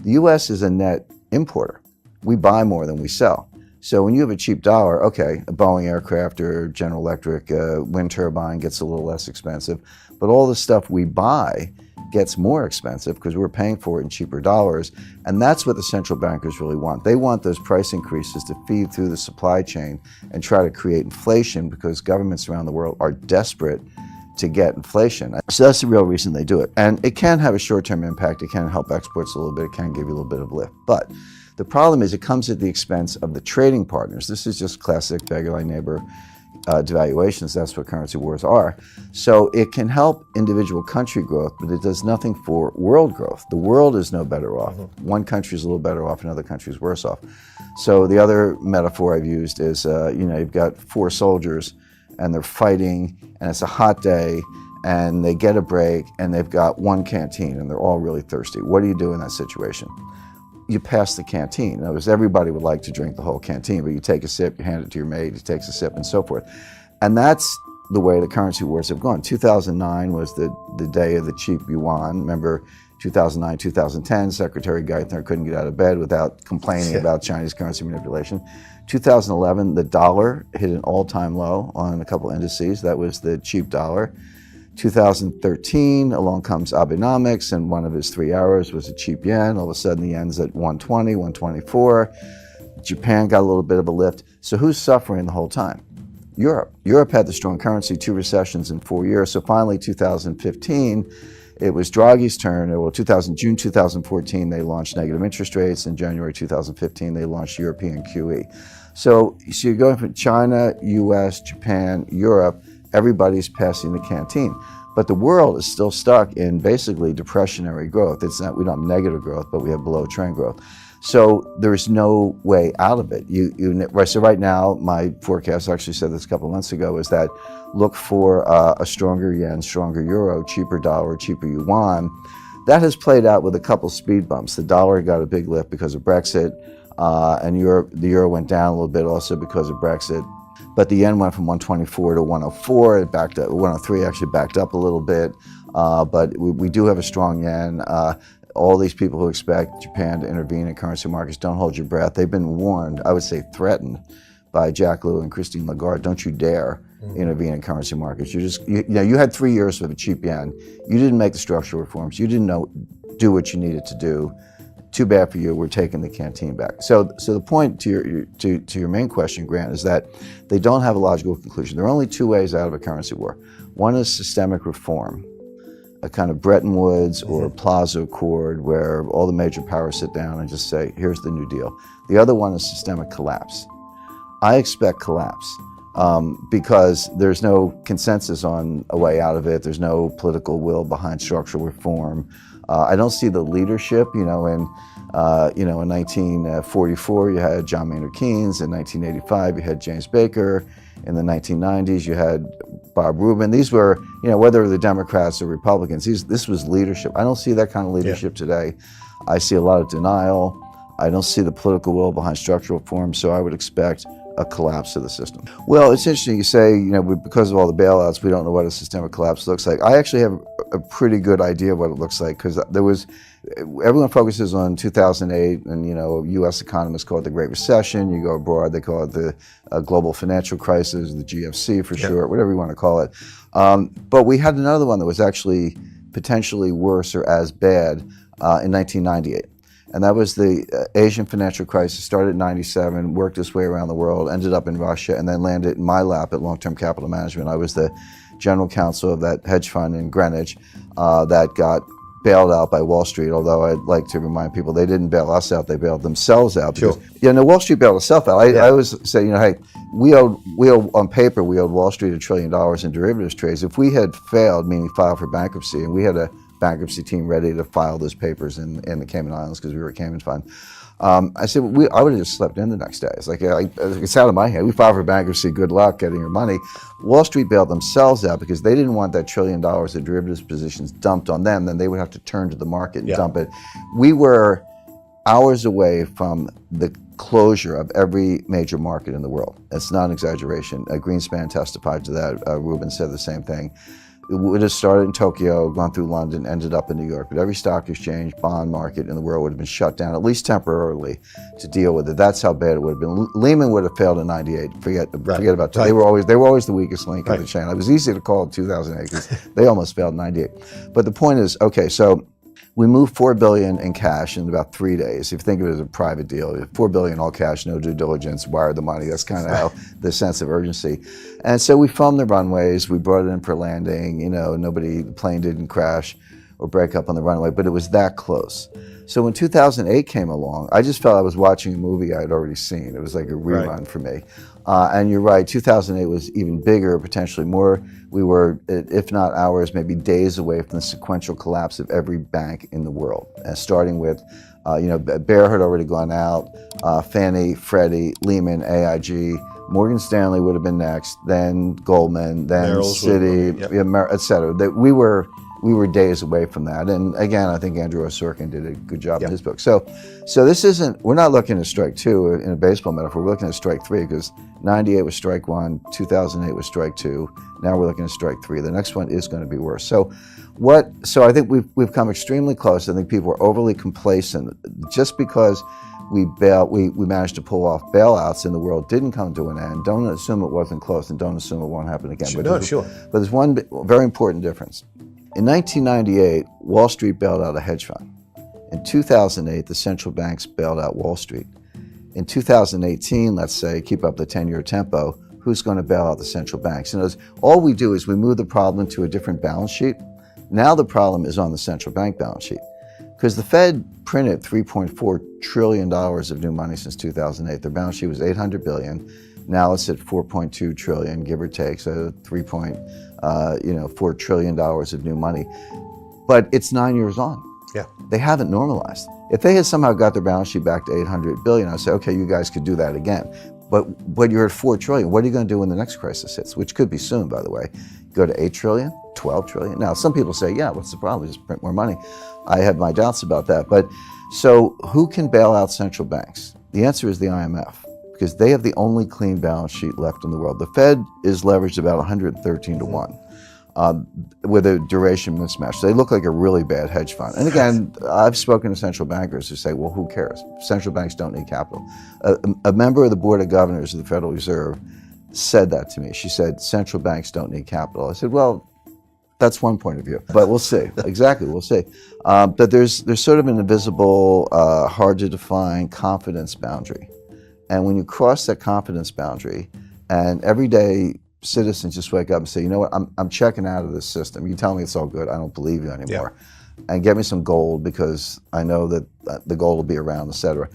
The U.S. is a net importer. We buy more than we sell. So when you have a cheap dollar, okay, a Boeing aircraft or General Electric wind turbine gets a little less expensive, but all the stuff we buy gets more expensive because we're paying for it in cheaper dollars. And that's what the central bankers really want. They want those price increases to feed through the supply chain and try to create inflation because governments around the world are desperate to get inflation. So that's the real reason they do it. And it can have a short-term impact. It can help exports a little bit. It can give you a little bit of lift. But the problem is it comes at the expense of the trading partners. This is just classic beggar thy neighbor devaluations. That's what currency wars are. So it can help individual country growth, but it does nothing for world growth. The world is no better off. One country is a little better off, another country is worse off. So the other metaphor I've used is, you've got 4 soldiers and they're fighting and it's a hot day and they get a break and they've got one canteen and they're all really thirsty. What do you do in that situation? You pass the canteen. In other words, everybody would like to drink the whole canteen, but you take a sip, you hand it to your mate, he takes a sip, and so forth. And that's the way the currency wars have gone. 2009 was the day of the cheap yuan. Remember, 2009, 2010, Secretary Geithner couldn't get out of bed without complaining about Chinese currency manipulation. 2011, the dollar hit an all-time low on a couple indices. That was the cheap dollar. 2013, along comes Abenomics, and one of his 3 hours was a cheap yen. All of a sudden, the yen's at 120, 124. Japan got a little bit of a lift. So who's suffering the whole time? Europe. Europe had the strong currency, 2 recessions in 4 years. So finally, 2015, it was Draghi's turn. Well, June 2014, they launched negative interest rates. In January 2015, they launched European QE. So you're going from China, US, Japan, Europe. Everybody's passing the canteen. But the world is still stuck in basically depressionary growth. It's not, we don't have negative growth, but we have below trend growth. So there's no way out of it. So right now, my forecast, I actually said this a couple of months ago, is that look for a stronger yen, stronger euro, cheaper dollar, cheaper yuan. That has played out with a couple speed bumps. The dollar got a big lift because of Brexit, and the euro went down a little bit also because of Brexit. But the yen went from 124 to 104. It backed up. 103 actually backed up a little bit. But we do have a strong yen. All these people who expect Japan to intervene in currency markets, don't hold your breath. They've been warned, I would say threatened, by Jack Lew and Christine Lagarde. Don't you dare intervene in currency markets. You had 3 years with a cheap yen. You didn't make the structural reforms. You didn't do what you needed to do. Too bad for you. We're taking the canteen back. So the point to your main question, Grant, is that they don't have a logical conclusion. There are only 2 ways out of a currency war. One is systemic reform, a kind of Bretton Woods or Plaza Accord where all the major powers sit down and just say, here's the New Deal. The other one is systemic collapse. I expect collapse because there's no consensus on a way out of it. There's no political will behind structural reform. I don't see the leadership. In 1944 you had John Maynard Keynes. In 1985 you had James Baker. In the 1990s you had Bob Rubin. These were, whether the Democrats or Republicans, this was leadership. I don't see that kind of leadership today. I see a lot of denial. I don't see the political will behind structural reform, so I would expect a collapse of the system. Well, it's interesting you say, because of all the bailouts, we don't know what a systemic collapse looks like. I actually have a pretty good idea of what it looks like, because everyone focuses on 2008, and U.S. economists call it the Great Recession. You go abroad, they call it the global financial crisis, the GFC for short, whatever you want to call it. But we had another one that was actually potentially worse or as bad in 1998. And that was the Asian financial crisis. Started in 97, worked its way around the world, ended up in Russia, and then landed in my lap at Long-Term Capital Management. I was the general counsel of that hedge fund in Greenwich that got bailed out by Wall Street, although I'd like to remind people they didn't bail us out, they bailed themselves out. Because, Wall Street bailed itself out. I always say, hey, we owed, on paper, we owed Wall Street $1 trillion in derivatives trades. If we had failed, meaning filed for bankruptcy, and we had a bankruptcy team ready to file those papers in the Cayman Islands because we were a Cayman fund. I said, I would have just slept in the next day. It's like, it's out of my hand. We filed for bankruptcy, good luck getting your money. Wall Street bailed themselves out because they didn't want that $1 trillion of derivatives positions dumped on them. Then they would have to turn to the market and dump it. We were hours away from the closure of every major market in the world. It's not an exaggeration. Greenspan testified to that. Rubin said the same thing. It would have started in Tokyo, gone through London, ended up in New York. But every stock exchange, bond market in the world would have been shut down, at least temporarily, to deal with it. That's how bad it would have been. Lehman would have failed in '98. Forget about that. They were always the weakest link in the chain. It was easy to call in 2008 because they almost failed in '98. But the point is, okay, so we moved $4 billion in cash in about 3 days. If you think of it as a private deal, $4 billion all cash, no due diligence, wired the money. That's kind of how the sense of urgency. And so we foamed the runways. We brought it in for landing. The plane didn't crash or break up on the runway, but it was that close. So when 2008 came along, I just felt I was watching a movie I had already seen. It was like a rerun for me. And you're right, 2008 was even bigger, potentially more. We were, if not hours, maybe days away from the sequential collapse of every bank in the world. Starting with, Bear had already gone out, Fannie, Freddie, Lehman, AIG, Morgan Stanley would have been next, then Goldman, then Citi, et cetera. We were days away from that. And again, I think Andrew Sorkin did a good job in his book. So this isn't, we're not looking at strike two in a baseball metaphor, we're looking at strike three because 98 was strike one, 2008 was strike two, now we're looking at strike three. The next one is going to be worse. So I think we've come extremely close. I think people are overly complacent. Just because we managed to pull off bailouts in the world didn't come to an end. Don't assume it wasn't close and don't assume it won't happen again. Sure. But there's one very important difference. In 1998, Wall Street bailed out a hedge fund. In 2008, the central banks bailed out Wall Street. In 2018, let's say, keep up the 10-year tempo, who's going to bail out the central banks? All we do is we move the problem to a different balance sheet. Now the problem is on the central bank balance sheet. Because the Fed printed $3.4 trillion of new money since 2008. Their balance sheet was $800 billion. Now it's at $4.2 trillion, give or take, so $4 trillion of new money. But it's 9 years on. Yeah. They haven't normalized. If they had somehow got their balance sheet back to $800 billion, I'd say, okay, you guys could do that again. But you're at $4 trillion. What are you going to do when the next crisis hits, which could be soon, by the way? Go to $8 trillion, $12 trillion? Now, some people say, yeah, what's the problem? Just print more money. I have my doubts about that. But so who can bail out central banks? The answer is the IMF, because they have the only clean balance sheet left in the world. The Fed is leveraged about 113 to 1 with a duration mismatch. So they look like a really bad hedge fund. And again, I've spoken to central bankers who say, well, who cares? Central banks don't need capital. A member of the Board of Governors of the Federal Reserve said that to me. She said, central banks don't need capital. I said, well, that's one point of view, but we'll see. Exactly, we'll see. But there's sort of an invisible, hard to define confidence boundary. And when you cross that confidence boundary, and every day citizens just wake up and say, you know what, I'm checking out of this system. You tell me it's all good, I don't believe you anymore. And get me some gold because I know that the gold will be around, et cetera.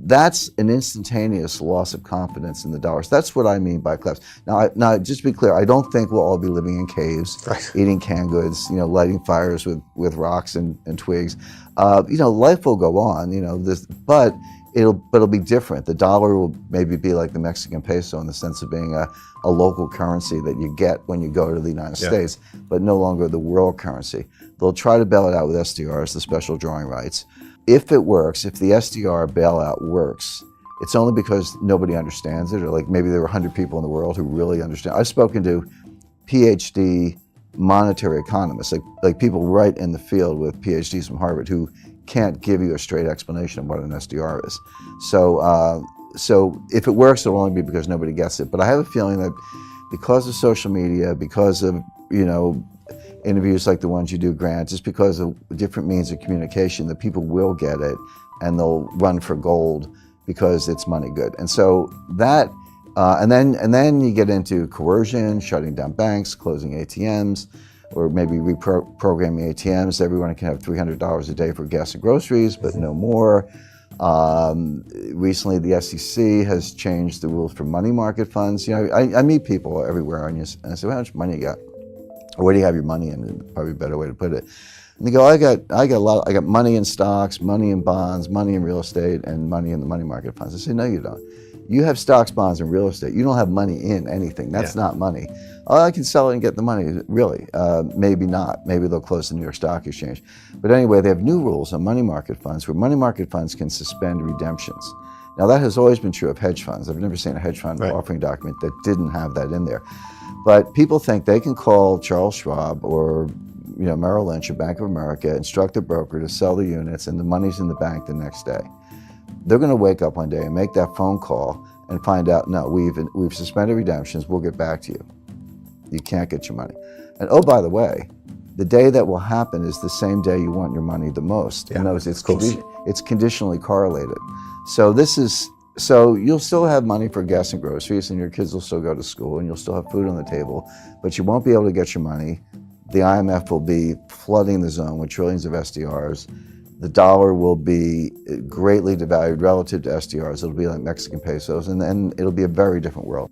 That's an instantaneous loss of confidence in the dollars. That's what I mean by collapse. Now, just to be clear, I don't think we'll all be living in caves, eating canned goods, lighting fires with rocks and twigs. Life will go on, but it'll be different. The dollar will maybe be like the Mexican peso in the sense of being a local currency that you get when you go to the United States, but no longer the world currency. They'll try to bail it out with SDRs, the special drawing rights. If it works, if the SDR bailout works, it's only because nobody understands it, or like maybe there were 100 people in the world who really understand. I've spoken to PhD monetary economists, like people right in the field with PhDs from Harvard who can't give you a straight explanation of what an SDR is. So if it works, it'll only be because nobody gets it. But I have a feeling that because of social media, because of, interviews like the ones you do, Grant, just because of different means of communication, that people will get it and they'll run for gold because it's money good. And so that, and then you get into coercion, shutting down banks, closing ATMs, or maybe reprogramming ATMs. Everyone can have $300 a day for gas and groceries, but no more. Recently, the SEC has changed the rules for money market funds. I meet people everywhere, and I say, well, how much money you got? Or where do you have your money in? Probably a better way to put it. And they go, I got money in stocks, money in bonds, money in real estate, and money in the money market funds. I say, no, you don't. You have stocks, bonds, and real estate. You don't have money in anything. That's not money. Oh, I can sell it and get the money. Really? Maybe not. Maybe they'll close the New York Stock Exchange. But anyway, they have new rules on money market funds where money market funds can suspend redemptions. Now, that has always been true of hedge funds. I've never seen a hedge fund offering document that didn't have that in there. But people think they can call Charles Schwab or Merrill Lynch or Bank of America, instruct a broker to sell the units, and the money's in the bank the next day. They're going to wake up one day and make that phone call and find out, no, we've suspended redemptions, we'll get back to you. You can't get your money. And oh, by the way, the day that will happen is the same day you want your money the most. Yeah, in other words, it's conditionally correlated. So you'll still have money for gas and groceries, and your kids will still go to school, and you'll still have food on the table, but you won't be able to get your money. The IMF will be flooding the zone with trillions of SDRs. The dollar will be greatly devalued relative to SDRs. It'll be like Mexican pesos, and then it'll be a very different world.